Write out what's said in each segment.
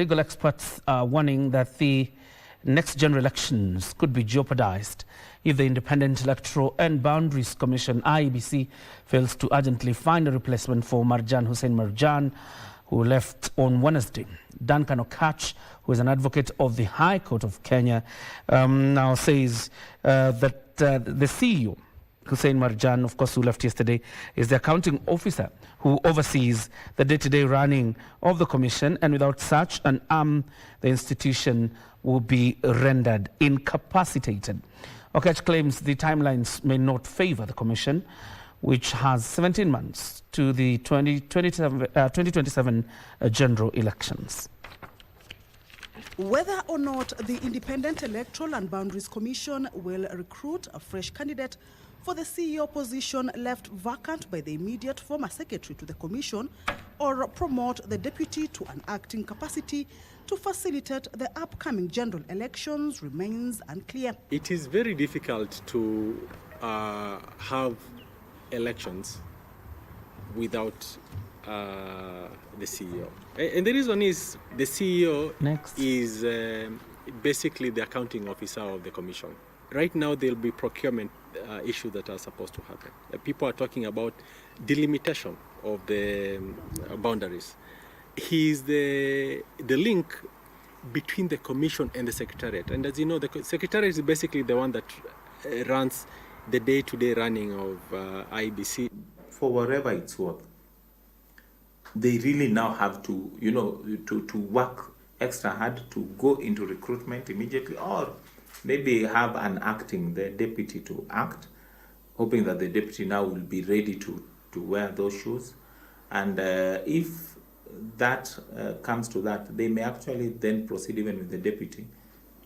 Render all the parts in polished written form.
Legal experts are warning that the next general elections could be jeopardized if the Independent Electoral and Boundaries Commission, IEBC, fails to urgently find a replacement for Marjan Hussein Marjan, who left on Wednesday. Duncan Okatch, who is an advocate of the High Court of Kenya, now says that the CEO, Hussein Marjan, of course, who left yesterday, is the accounting officer who oversees the day-to-day running of the commission, and without such an arm, the institution will be rendered incapacitated. Okatch claims the timelines may not favour the commission, which has 17 months to the 2027 general elections. Whether or not the Independent Electoral and Boundaries Commission will recruit a fresh candidate for the CEO position left vacant by the immediate former secretary to the commission, or promote the deputy to an acting capacity to facilitate the upcoming general elections remains unclear. It is very difficult to have elections without the CEO. And the reason is the CEO is basically the accounting officer of the commission. Right now, there will be procurement issues that are supposed to happen. People are talking about delimitation of the boundaries. He is the link between the commission and the secretariat. And as you know, the secretariat is basically the one that runs the day-to-day running of IEBC. For whatever it's worth, they really now have to, to work extra hard to go into recruitment immediately, or maybe have an acting, the deputy to act, hoping that the deputy now will be ready to wear those shoes. And if that comes to that, they may actually then proceed even with the deputy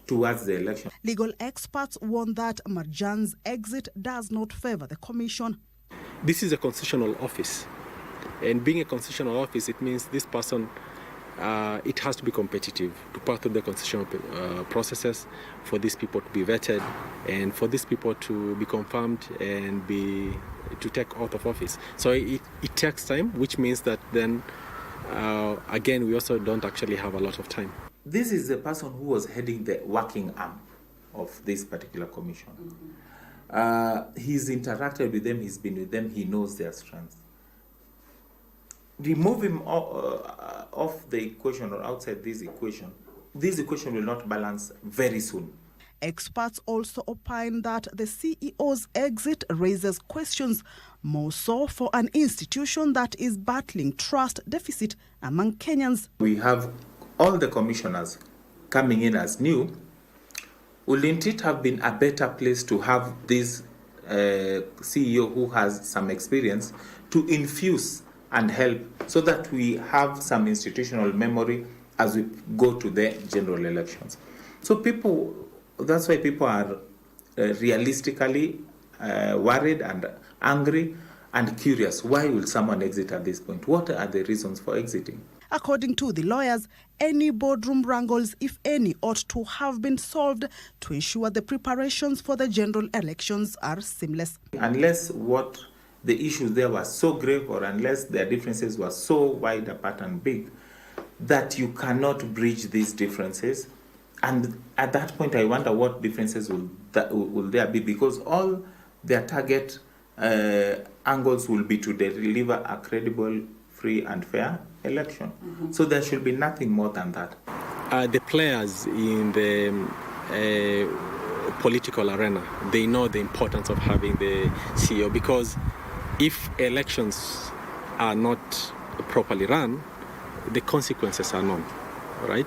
towards the election. Legal experts warn that Marjan's exit does not favour the commission. This is a constitutional office, and being a constitutional office, it means this person, it has to be competitive to part of the constitutional processes, for these people to be vetted, and for these people to be confirmed and to take oath of office. So it takes time, which means that then, again, we also don't actually have a lot of time. This is the person who was heading the working arm of this particular commission. He's interacted with them, he's been with them, he knows their strengths. Remove him off the equation or outside this equation will not balance very soon. Experts also opine that the CEO's exit raises questions, more so for an institution that is battling trust deficit among Kenyans. We have all the commissioners coming in as new. Wouldn't it have been a better place to have this CEO who has some experience to infuse and help, so that we have some institutional memory as we go to the general elections? So that's why people are realistically worried and angry and curious. Why will someone exit at this point? What are the reasons for exiting? According to the lawyers, any boardroom wrangles, if any, ought to have been solved to ensure the preparations for the general elections are seamless. Unless the issues there were so grave, or unless their differences were so wide apart and big, that you cannot bridge these differences. And at that point, I wonder what differences will there be, because all their target angles will be to deliver a credible, free and fair election. So there should be nothing more than that. The players in the political arena, they know the importance of having the CEO, because if elections are not properly run, the consequences are known, right?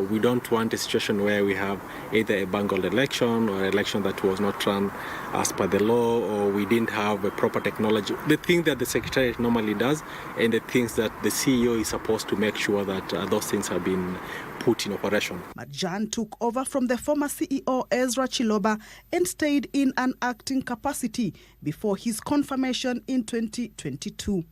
We don't want a situation where we have either a bungled election or an election that was not run as per the law, or we didn't have a proper technology. The thing that the Secretariat normally does, and the things that the CEO is supposed to make sure that those things have been put in operation. Marjan took over from the former CEO Ezra Chiloba and stayed in an acting capacity before his confirmation in 2022.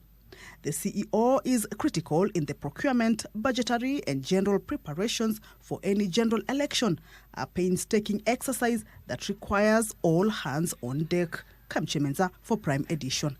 The CEO is critical in the procurement, budgetary and general preparations for any general election, a painstaking exercise that requires all hands on deck. Kamchemenza for Prime Edition.